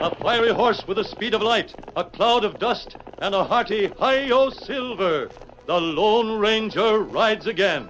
A fiery horse with the speed of light, a cloud of dust, and a hearty hi-yo silver. The Lone Ranger rides again.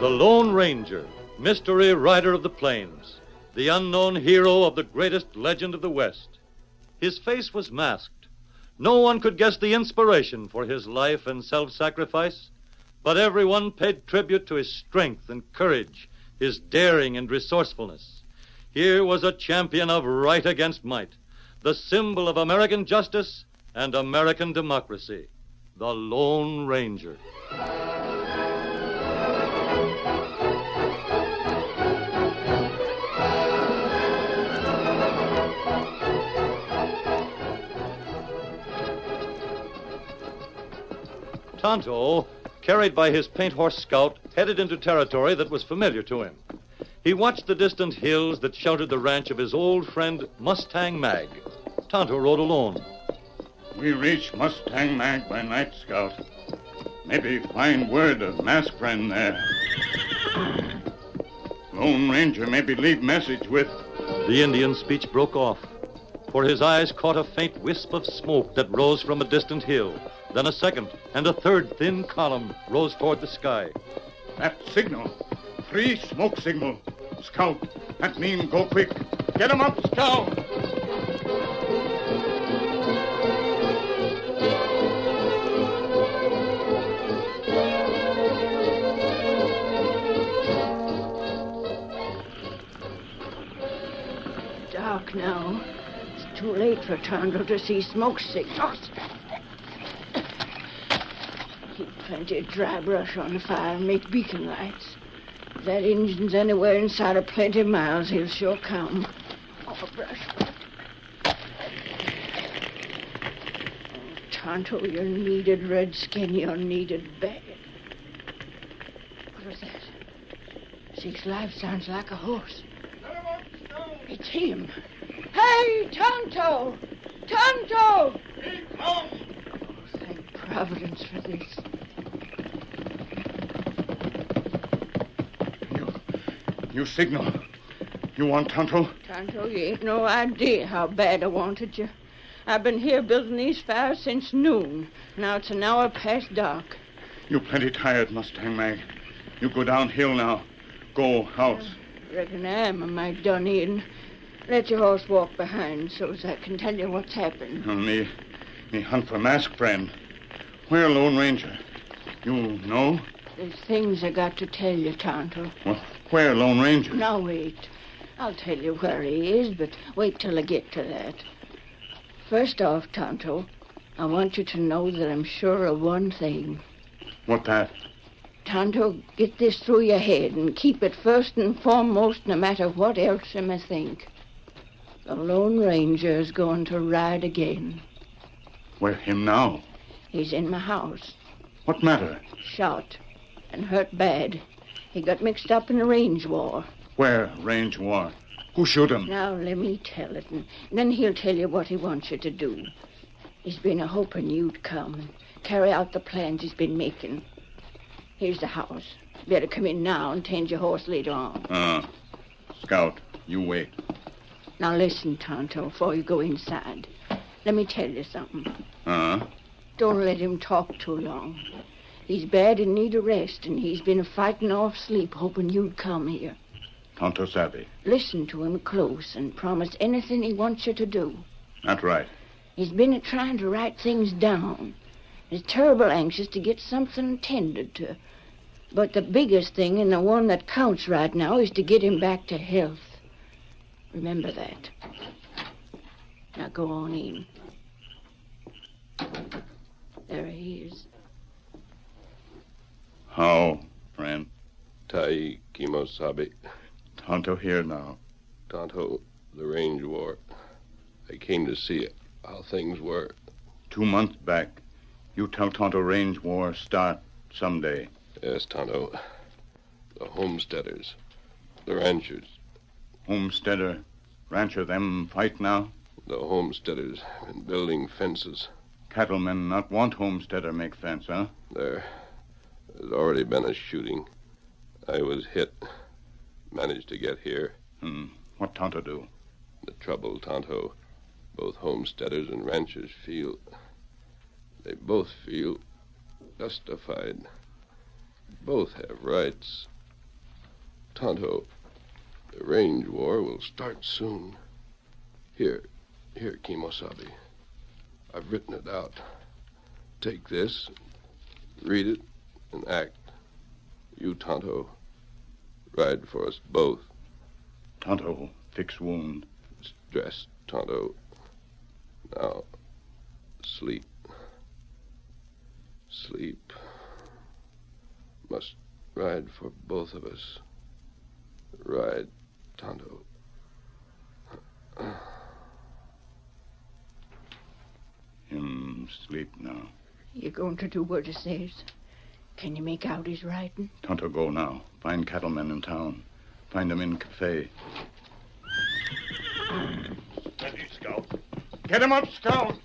The Lone Ranger, mystery rider of the plains, the unknown hero of the greatest legend of the West. His face was masked. No one could guess the inspiration for his life and self-sacrifice, but everyone paid tribute to his strength and courage, his daring and resourcefulness. Here was a champion of right against might, the symbol of American justice and American democracy, the Lone Ranger. Tonto, carried by his paint horse Scout, headed into territory that was familiar to him. He watched the distant hills that sheltered the ranch of his old friend Mustang Mag. Tonto rode alone. We reach Mustang Mag by night, Scout. Maybe find word of masked friend there. Lone Ranger maybe leave message with... The Indian's speech broke off, for his eyes caught a faint wisp of smoke that rose from a distant hill. Then a second and a third thin column rose toward the sky. That signal. 3 smoke signal. Scout, that mean go quick. Get 'em up, Scout. Dark now. It's too late for Tonto to see smoke signals. Keep plenty of dry brush on the fire and make beacon lights. If that engine's anywhere inside of plenty miles, he'll sure come. Oh, brush. Oh, Tonto, you're needed, Redskin. You're needed bad. What was that? 6 Live sounds like a horse. It's him. Hey, Tonto! Tonto! He come! Oh, thank Providence for this. You signal. You want Tonto? Tonto, you ain't no idea how bad I wanted you. I've been here building these fires since noon. Now it's an hour past dark. You plenty tired, Mustang Mag. You go downhill now. Go house. Reckon I am a mite done in. Let your horse walk behind so's I can tell you what's happened. Me hunt for masked friend. Where, Lone Ranger? You know? There's things I got to tell you, Tonto. Well, where, Lone Ranger? Now wait. I'll tell you where he is, but wait till I get to that. First off, Tonto, I want you to know that I'm sure of one thing. What that? Tonto, get this through your head and keep it first and foremost no matter what else you may think. The Lone Ranger is going to ride again. Where him now? He's in my house. What matter? Shot and hurt bad. He got mixed up in a range war. Where? Range war. Who shoot him? Now, let me tell it, and then he'll tell you what he wants you to do. He's been a-hoping you'd come and carry out the plans he's been making. Here's the house. Better come in now and tend your horse later on. Scout, you wait. Now, listen, Tonto, before you go inside. Let me tell you something. Don't let him talk too long. He's bad in need of rest, and he's been fighting off sleep, hoping you'd come here. Tonto savvy. Listen to him close and promise anything he wants you to do. That's right. He's been trying to write things down. He's terrible anxious to get something tended to. But the biggest thing, and the one that counts right now, is to get him back to health. Remember that. Now go on in. There he is. How, friend? Tai Kimosabe. Tonto here now. Tonto, the range war. I came to see it, how things were. 2 months back, you tell Tonto range war start someday. Yes, Tonto. The homesteaders, the ranchers. Homesteader, rancher, them fight now? The homesteaders been building fences. Cattlemen not want homesteader make fence, huh? There's already been a shooting. I was hit. Managed to get here. What Tonto do? The trouble, Tonto, both homesteaders and ranchers feel. They both feel justified. Both have rights. Tonto, the range war will start soon. Here, Kimosabe. I've written it out. Take this, read it, and act. You, Tonto, ride for us both. Tonto, fix wound. It's dressed, Tonto. Now, sleep. Sleep. Must ride for both of us. Ride, Tonto. Him sleep now. You going to do what he says? Can you make out his writing? Tonto go now. Find cattlemen in town. Find them in cafe. Ready, Scout. Get him up, Scout!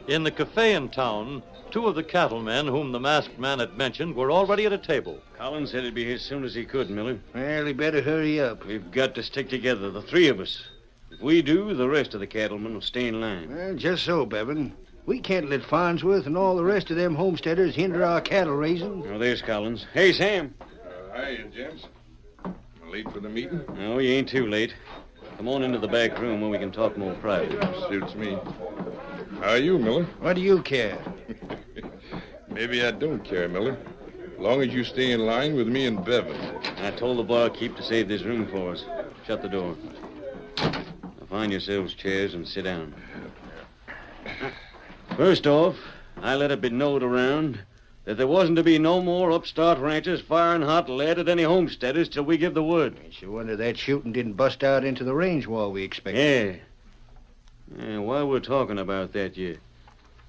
In the cafe in town, 2 of the cattlemen whom the masked man had mentioned were already at a table. Collins said he'd be here as soon as he could, Miller. Well, he better hurry up. We've got to stick together, the 3 of us. If we do, the rest of the cattlemen will stay in line. Well, just so, Bevan. We can't let Farnsworth and all the rest of them homesteaders hinder our cattle raising. Oh, there's Collins. Hey, Sam. Hiya, gents. Am I late for the meeting? No, you ain't too late. Come on into the back room where we can talk more private. Suits me. How are you, Miller? What do you care? Maybe I don't care, Miller. As long as you stay in line with me and Bevan. I told the barkeep to save this room for us. Shut the door. Now find yourselves chairs and sit down. First off, I let it be known around that there wasn't to be no more upstart ranchers firing hot lead at any homesteaders till we give the word. It's a wonder that shooting didn't bust out into the range wall we expected. Yeah, while we're talking about that, you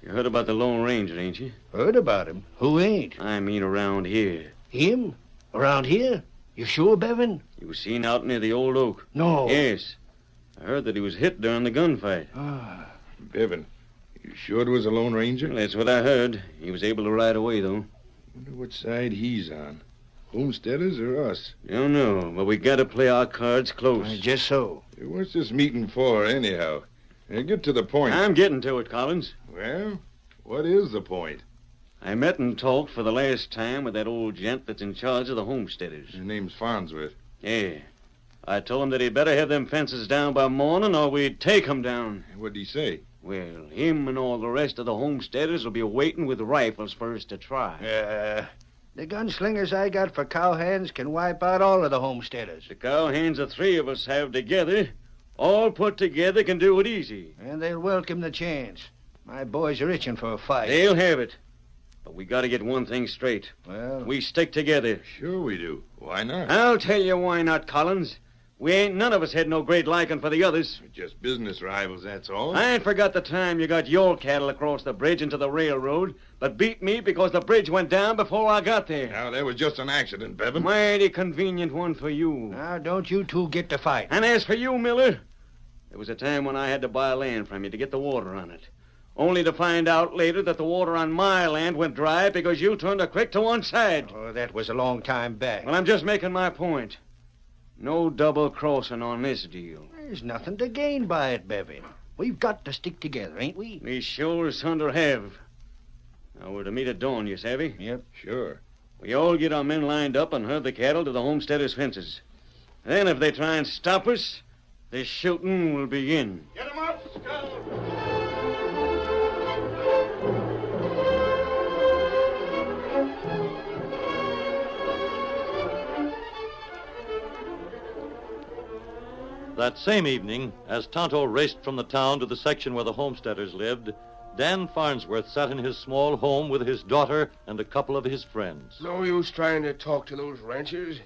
heard about the Lone Ranger, ain't you? Heard about him? Who ain't? I mean around here. Him? Around here? You sure, Bevan? He was seen out near the old oak. No. Yes. I heard that he was hit during the gunfight. Bevan, you sure it was a Lone Ranger? Well, that's what I heard. He was able to ride away, though. Wonder what side he's on. Homesteaders or us? Don't know, but we got to play our cards close. Just so. What's this meeting for, anyhow? Get to the point. I'm getting to it, Collins. Well, what is the point? I met and talked for the last time with that old gent that's in charge of the homesteaders. His name's Farnsworth. Yeah. I told him that he'd better have them fences down by morning or we'd take 'em down. What'd he say? Well, him and all the rest of the homesteaders will be waiting with rifles for us to try. The gunslingers I got for cowhands can wipe out all of the homesteaders. The cowhands the 3 of us have together, all put together, can do it easy. And they'll welcome the chance. My boys are itching for a fight. They'll have it. But we got to get one thing straight. Well, We stick together. Sure we do. Why not? I'll tell you why not, Collins. We ain't none of us had no great liking for the others. We're just business rivals, that's all. I ain't forgot the time you got your cattle across the bridge into the railroad, but beat me because the bridge went down before I got there. Now, that was just an accident, Bevan. Mighty convenient one for you. Now, don't you two get to fight. And as for you, Miller, there was a time when I had to buy land from you to get the water on it. Only to find out later that the water on my land went dry because you turned the creek to one side. Oh, that was a long time back. Well, I'm just making my point. No double-crossing on this deal. There's nothing to gain by it, Bevan. We've got to stick together, ain't we? We sure as thunder have. Now, we're to meet at dawn, you savvy? Yep. Sure. We all get our men lined up and herd the cattle to the homesteaders' fences. Then, if they try and stop us, the shooting will begin. Get him up, Scout! That same evening, as Tonto raced from the town to the section where the homesteaders lived, Dan Farnsworth sat in his small home with his daughter and a couple of his friends. No use trying to talk to those ranchers.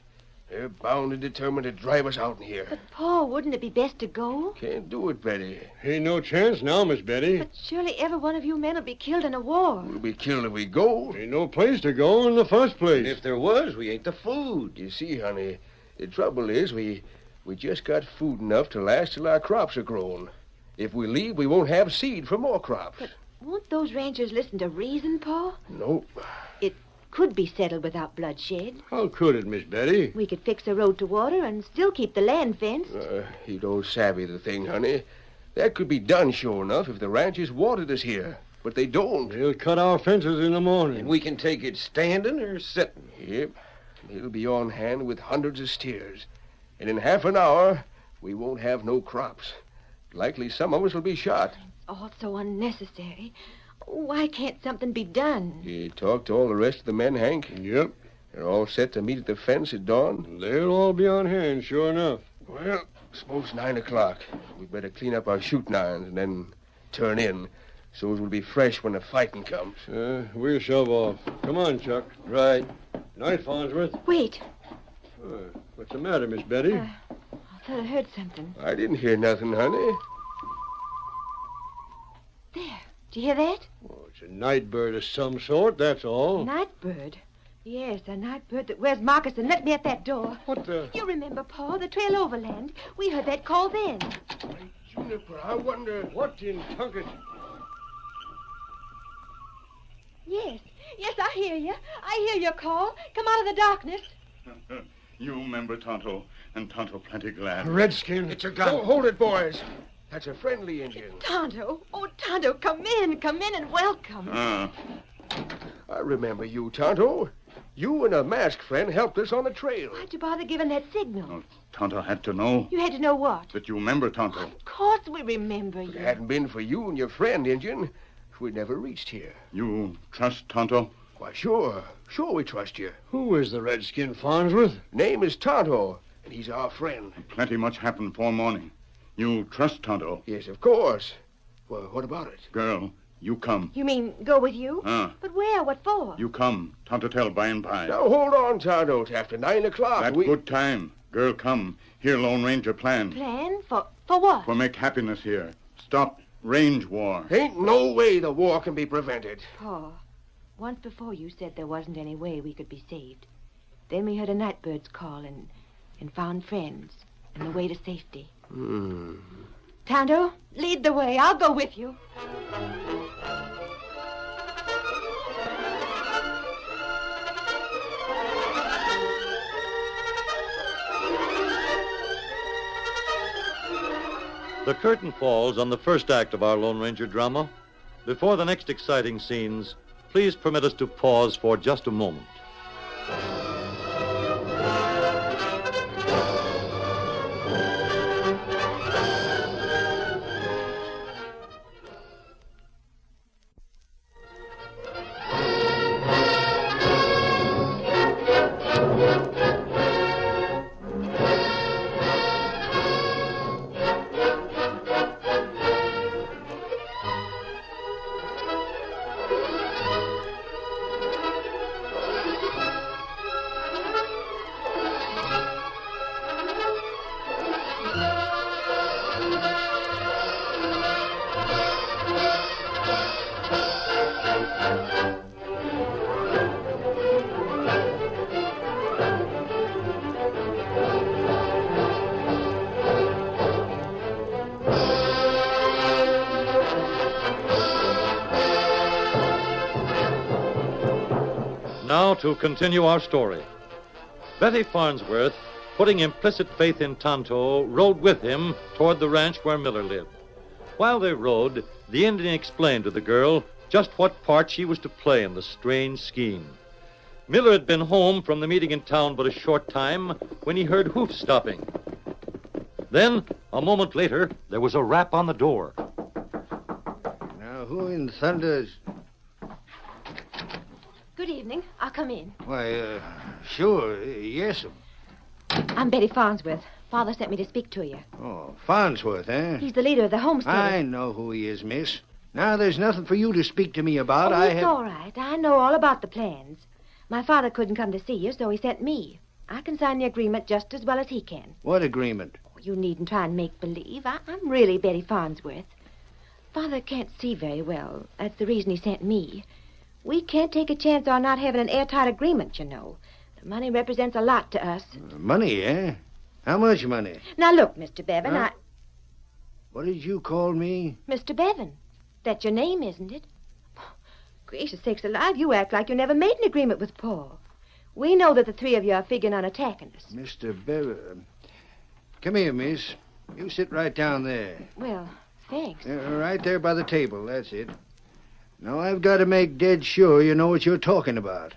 They're bound and determined to drive us out in here. But, Paul, wouldn't it be best to go? Can't do it, Betty. Ain't no chance now, Miss Betty. But surely every one of you men will be killed in a war. We'll be killed if we go. Ain't no place to go in the first place. If there was, we ain't the food. You see, honey, the trouble is we just got food enough to last till our crops are grown. If we leave, we won't have seed for more crops. But won't those ranchers listen to reason, Paul? Nope. It could be settled without bloodshed. How could it, Miss Betty? We could fix a road to water and still keep the land fenced. You don't savvy the thing, honey. That could be done, sure enough, if the ranchers wanted us here. But they don't. They'll cut our fences in the morning. And we can take it standing or sitting. Yep. They'll be on hand with hundreds of steers. And in half an hour, we won't have no crops. Likely some of us will be shot. All so unnecessary. Why can't something be done? You talked to all the rest of the men, Hank? Yep. They're all set to meet at the fence at dawn? They'll all be on hand, sure enough. Well, suppose 9 o'clock. We'd better clean up our shooting irons and then turn in, so as we'll be fresh when the fighting comes. We'll shove off. Come on, Chuck. Right. Night, Farnsworth. Wait. What's the matter, Miss Betty? I thought I heard something. I didn't hear nothing, honey. There. Do you hear that? Oh, it's a night bird of some sort, that's all. Nightbird. Yes, a nightbird that wears moccasin. Let me at that door. What the... You remember, Paul, the trail overland. We heard that call then. Juniper, I wonder... What in Tunket? Yes, I hear you. I hear your call. Come out of the darkness. You remember Tonto, and Tonto plenty glad. Redskin. It's a gun. Oh, hold it, boys. That's a friendly Indian. Tonto. Oh, Tonto, come in and welcome. I remember you, Tonto. You and a masked friend helped us on the trail. Why'd you bother giving that signal? Oh, Tonto had to know You had to know what? that you remember Tonto. Of course we remember If you. it hadn't been for you and your friend, Indian, we'd never reached here. You trust Tonto? Why, sure. Sure we trust you. Who is the redskin, Farnsworth? Name is Tonto, and he's our friend. Plenty much happened before morning. You trust Tonto? Yes, of course. Well, what about it? Girl, you come. You mean go with you? But where? What for? You come. Tonto tell by and by. Now, hold on, Tonto. It's after 9 o'clock. That good time. Girl, come. Here, Lone Ranger plan. Plan? For what? For make happiness here. Stop range war. Ain't no way the war can be prevented. Paul, once before you said there wasn't any way we could be saved. Then we heard a nightbird's call and found friends and the way to safety. Tonto, lead the way. I'll go with you. The curtain falls on the first act of our Lone Ranger drama. Before the next exciting scenes, please permit us to pause for just a moment. to continue our story. Betty Farnsworth, putting implicit faith in Tonto, rode with him toward the ranch where Miller lived. While they rode, the Indian explained to the girl just what part she was to play in the strange scheme. Miller had been home from the meeting in town but a short time when he heard hoofs stopping. Then, a moment later, there was a rap on the door. Now, who in thunder's... Good evening. I'll come in. Why, sure, yes. I'm Betty Farnsworth. Father sent me to speak to you. Oh, Farnsworth, eh? He's the leader of the Homesteader. I know who he is, miss. Now, there's nothing for you to speak to me about. It's all right. I know all about the plans. My father couldn't come to see you, so he sent me. I can sign the agreement just as well as he can. What agreement? Oh, you needn't try and make believe. I'm really Betty Farnsworth. Father can't see very well. That's the reason he sent me. We can't take a chance on not having an airtight agreement, you know. The money represents a lot to us. Money, eh? How much money? Now, look, Mr. Bevan, Huh? What did you call me? Mr. Bevan. That's your name, isn't it? Gracious sakes alive, you act like you never made an agreement with Paul. We know that the three of you are figuring on attacking us. Mr. Bevan. Come here, miss. You sit right down there. Well, thanks. Right there by the table, that's it. Now, I've got to make dead sure you know what you're talking about.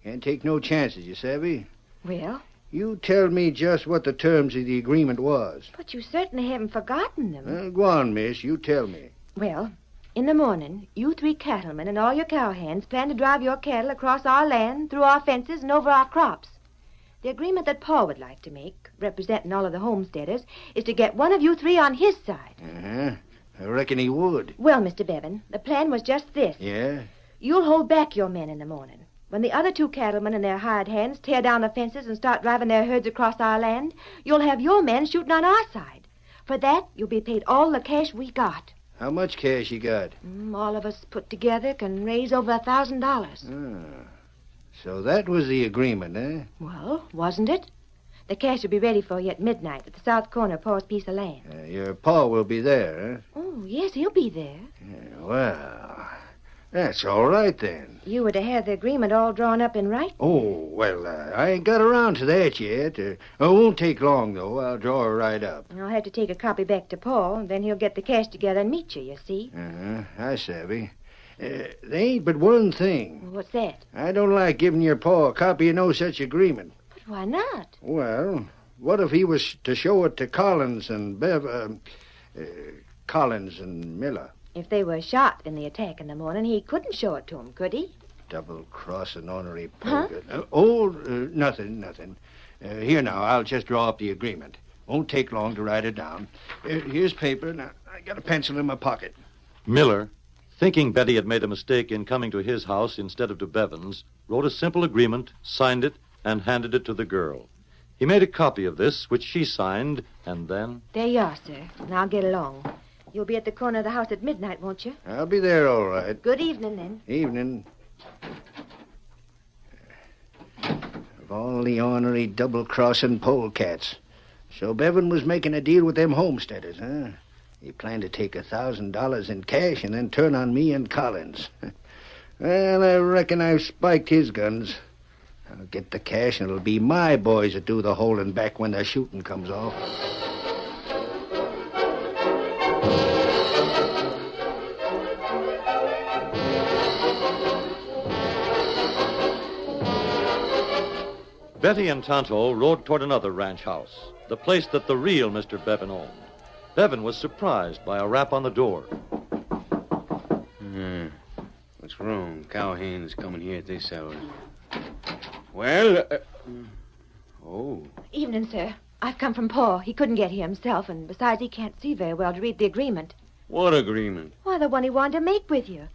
Can't take no chances, you savvy? Well? You tell me just what the terms of the agreement was. But you certainly haven't forgotten them. Go on, miss. You tell me. Well, in the morning, you three cattlemen and all your cowhands plan to drive your cattle across our land, through our fences, and over our crops. The agreement that Paul would like to make, representing all of the homesteaders, is to get one of you three on his side. Uh-huh. I reckon he would. Well, Mr. Bevan, the plan was just this. Yeah? You'll hold back your men in the morning. When the other two cattlemen and their hired hands tear down the fences and start driving their herds across our land, you'll have your men shooting on our side. For that, you'll be paid all the cash we got. How much cash you got? All of us put together can raise over $1,000. Ah. So that was the agreement, eh? Well, wasn't it? The cash will be ready for you at midnight at the south corner of Paul's piece of land. Your pa will be there, eh? Oh, yes, he'll be there. Well, that's all right then. You were to have the agreement all drawn up in writing. Oh, well, I ain't got around to that yet. It won't take long, though. I'll draw her right up. I'll have to take a copy back to Paul, and then he'll get the cash together and meet you see. Uh-huh, I savvy. There ain't but one thing. What's that? I don't like giving your pa a copy of no such agreement. But why not? Well, what if he was to show it to Collins and Collins and Miller? If they were shot in the attack in the morning, he couldn't show it to them, could he? Double-crossing ornery Huh? poker. Nothing. Here now, I'll just draw up the agreement. Won't take long to write it down. Here's paper. Now, I got a pencil in my pocket. Miller, thinking Betty had made a mistake in coming to his house instead of to Bevan's, wrote a simple agreement, signed it, and handed it to the girl. He made a copy of this, which she signed, and then... There you are, sir. Now get along. You'll be at the corner of the house at midnight, won't you? I'll be there, all right. Good evening, then. Evening. Of all the ornery double-crossing polecats. So Bevan was making a deal with them homesteaders, huh? He planned to take $1,000 in cash and then turn on me and Collins. Well, I reckon I've spiked his guns. I'll get the cash, and it'll be my boys that do the holding back when the shooting comes off. Betty and Tonto rode toward another ranch house, the place that the real Mr. Bevan owned. Bevan was surprised by a rap on the door. What's wrong? Cowhands coming here at this hour. Well, oh. Evening, sir. I've come from Paul. He couldn't get here himself, and besides, he can't see very well to read the agreement. What agreement? Why, the one he wanted to make with you.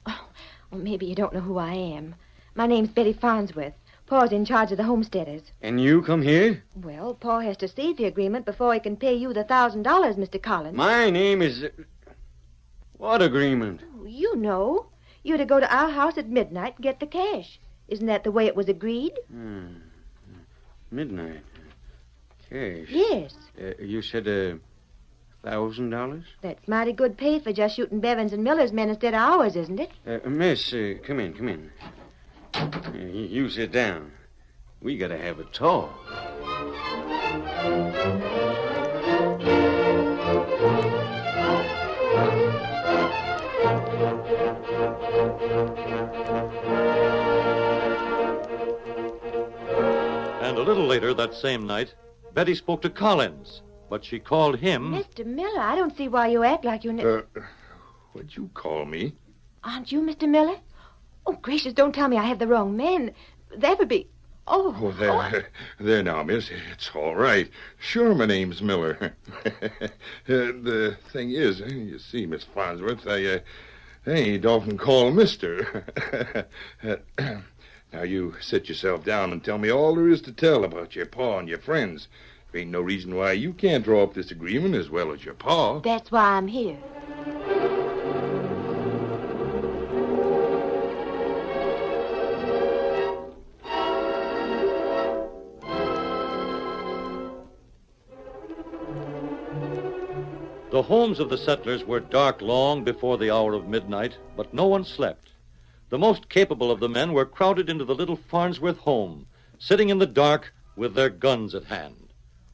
Oh, well, maybe you don't know who I am. My name's Betty Farnsworth. Paul's in charge of the homesteaders. And you come here? Well, Paul has to see the agreement before he can pay you the $1,000, Mr. Collins. My name is... What agreement? Oh, you know. You're to go to our house at midnight and get the cash. Isn't that the way it was agreed? Midnight. Cash? Yes. You said $1,000? That's mighty good pay for just shooting Bevan's and Miller's men instead of ours, isn't it? Miss, come in. You sit down. We gotta have a talk. And a little later that same night, Betty spoke to Collins, but she called him... Mr. Miller, I don't see why you act like you... What'd you call me? Aren't you Mr. Miller? Oh, gracious, don't tell me I have the wrong man. That would be... Oh, there now, miss. It's all right. Sure, my name's Miller. The thing is, you see, Miss Farnsworth, I ain't often called Mister. Now, you sit yourself down and tell me all there is to tell about your pa and your friends. There ain't no reason why you can't draw up this agreement as well as your pa. That's why I'm here. The homes of the settlers were dark long before the hour of midnight, but no one slept. The most capable of the men were crowded into the little Farnsworth home, sitting in the dark with their guns at hand.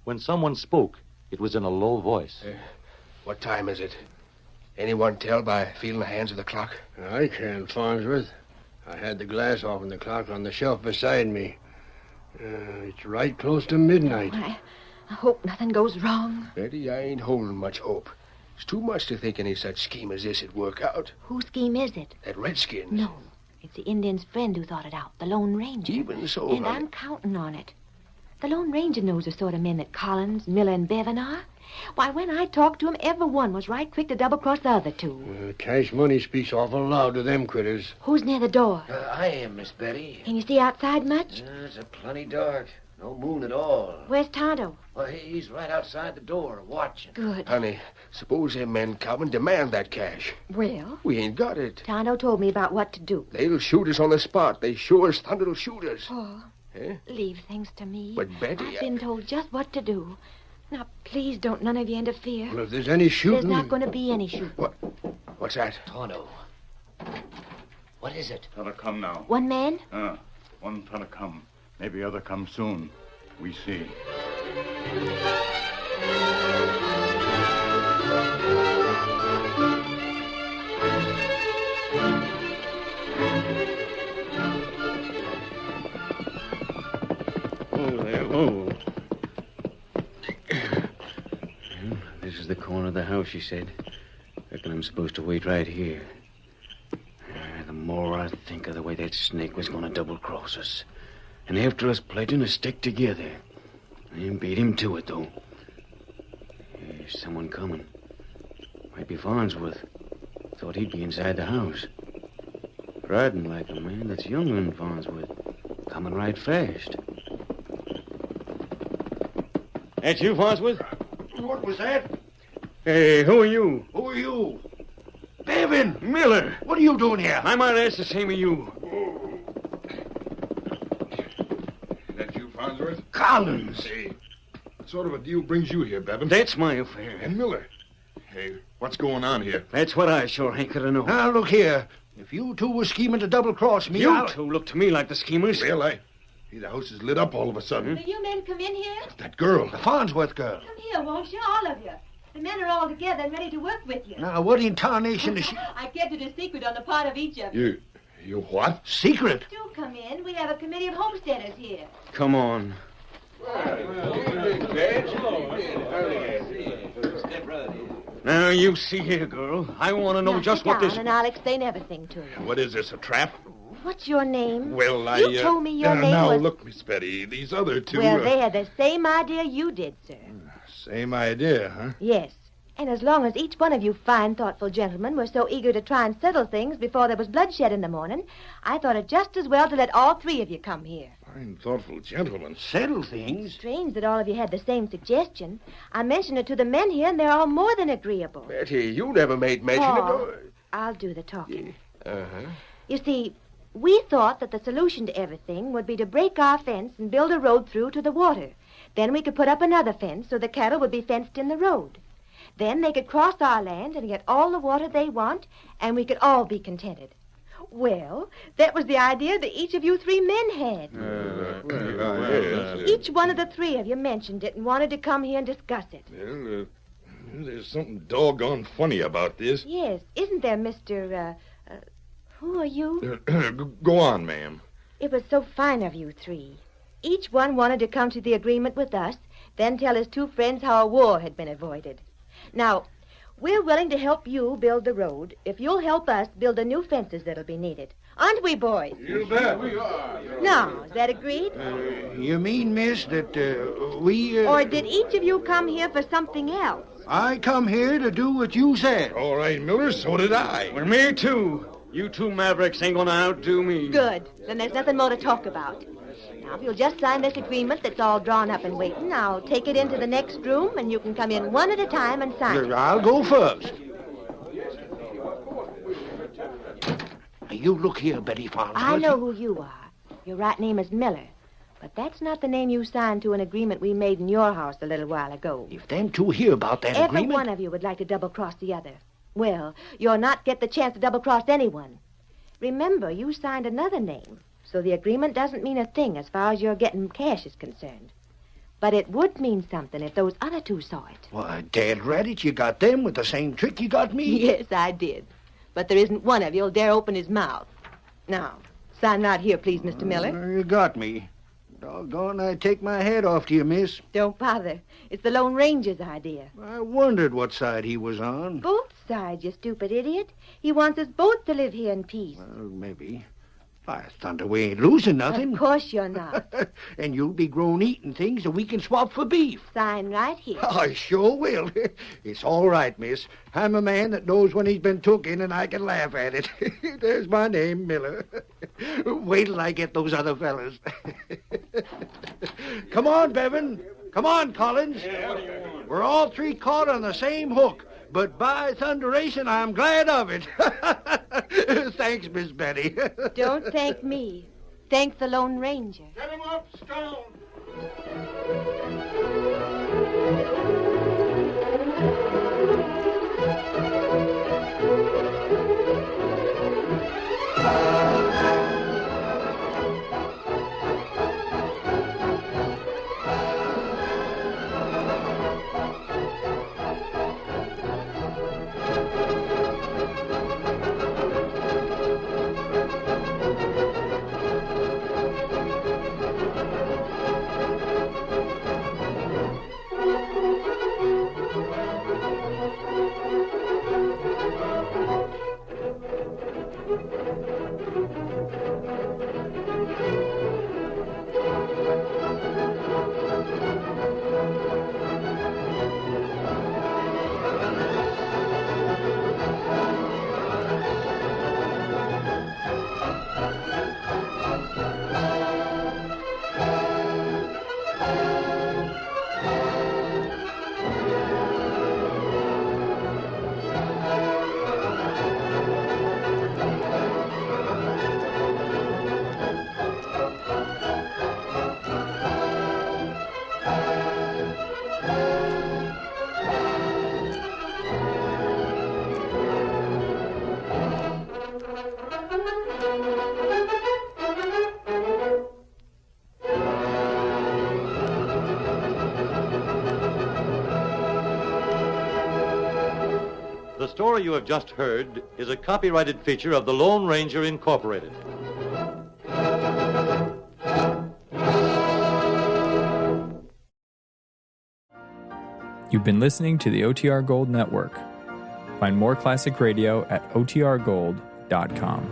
When someone spoke, it was in a low voice. What time is it? Anyone tell by feeling the hands of the clock? I can, Farnsworth. I had the glass off in the clock on the shelf beside me. It's right close to midnight. I hope nothing goes wrong. Betty, I ain't holding much hope. It's too much to think any such scheme as this would work out. Whose scheme is it? That Redskin's. No, it's the Indian's friend who thought it out, the Lone Ranger. Even so, And I'm counting on it. The Lone Ranger knows the sort of men that Collins, Miller, and Bevan are. Why, when I talked to him, every one was right quick to double-cross the other two. Cash money speaks awful loud to them critters. Who's near the door? I am, Miss Betty. Can you see outside much? It's a plenty dark. No moon at all. Where's Tonto? Well, he's right outside the door, watching. Good. Honey, suppose them men come and demand that cash. Well? We ain't got it. Tonto told me about what to do. They'll shoot us on the spot. They sure as thunder'll shoot us. Oh, Eh? leave things to me. But, Betty, I've been told just what to do. Now, please don't none of you interfere. Well, if there's any shooting... There's not going to be any shooting. What's that? Tonto. What is it? Fella come now. One man? One fella come. Maybe other come soon. We see. Oh, there. Oh. This is the corner of the house, she said. Reckon I'm supposed to wait right here. The more I think of the way that snake was going to double-cross us. And after us pledging to stick together. I beat him to it, though. There's someone coming. Might be Farnsworth. Thought he'd be inside the house. Riding like a man that's younger than Farnsworth. Coming right fast. That you, Farnsworth? What was that? Hey, who are you? Who are you? Bevan! Miller! What are you doing here? I might ask the same of you. That you, Farnsworth? Collins! Hey, what sort of a deal brings you here, Bevan? That's my affair. And Miller. Hey, what's going on here? That's what I sure hanker to know. Now, look here. If you two were scheming to double-cross me, You two look to me like the schemers. Well, the house is lit up all of a sudden. Will you men come in here? That girl. The Farnsworth girl. Come here, won't you? All of you. The men are all together and ready to work with you. Now, what in tarnation is she... I kept it a secret on the part of each of you. You what? Secret? Do come in. We have a committee of homesteaders here. Come on. Now, you see here, girl. I want to know Now, just sit what down this... and I'll explain everything to you. What is this, a trap? What's your name? Well, You told me your name now, was... look, Miss Betty, these other two... Well, they had the same idea you did, sir. Same idea, huh? Yes. And as long as each one of you fine, thoughtful gentlemen were so eager to try and settle things before there was bloodshed in the morning, I thought it just as well to let all three of you come here. Fine, thoughtful gentlemen. Settle things? Strange that all of you had the same suggestion. I mentioned it to the men here, and they're all more than agreeable. Betty, you never made mention Paul, of... I'll do the talking. Uh-huh. You see, we thought that the solution to everything would be to break our fence and build a road through to the water. Then we could put up another fence so the cattle would be fenced in the road. Then they could cross our land and get all the water they want, and we could all be contented. Well, that was the idea that each of you three men had. Each one of the three of you mentioned it and wanted to come here and discuss it. Well, there's something doggone funny about this. Yes, isn't there, Mr. Who are you? Go on, ma'am. It was so fine of you three. Each one wanted to come to the agreement with us, then tell his two friends how a war had been avoided. Now, we're willing to help you build the road if you'll help us build the new fences that'll be needed. Aren't we, boys? You bet. We are. Now, is that agreed? You mean, miss, that we... Or did each of you come here for something else? I come here to do what you said. All right, Miller, so did I. Well, me too. You two mavericks ain't gonna outdo me. Good. Then there's nothing more to talk about. Now, if you'll just sign this agreement that's all drawn up and waiting, I'll take it into the next room, and you can come in one at a time and sign it. I'll go first. You look here, Betty Farnsworth. I know who you are. Your right name is Miller. But that's not the name you signed to an agreement we made in your house a little while ago. If them two hear about that Every agreement... one of you would like to double-cross the other. Well, you'll not get the chance to double-cross anyone. Remember, you signed another name, so the agreement doesn't mean a thing as far as your getting cash is concerned. But it would mean something if those other two saw it. Why, Dad Reddit, you got them with the same trick you got me? Yes, I did. But there isn't one of you'll dare open his mouth. Now, sign right here, please, Mr. Miller. You got me. Doggone, I take my hat off to you, miss. Don't bother. It's the Lone Ranger's idea. I wondered what side he was on. Both sides, you stupid idiot. He wants us both to live here in peace. Well, maybe. By thunder, we ain't losing nothing. Of course you're not. And you'll be grown eating things so we can swap for beef. Sign right here. I sure will. It's all right, miss. I'm a man that knows when he's been took in, and I can laugh at it. There's my name, Miller. Wait till I get those other fellas. Come on, Bevan. Come on, Collins. We're all three caught on the same hook. But by thunderation, I'm glad of it. Thanks, Miss Betty. Don't thank me. Thank the Lone Ranger. Get him up, Stone. The story you have just heard is a copyrighted feature of the Lone Ranger Incorporated. You've been listening to the OTR Gold Network. Find more classic radio at otrgold.com.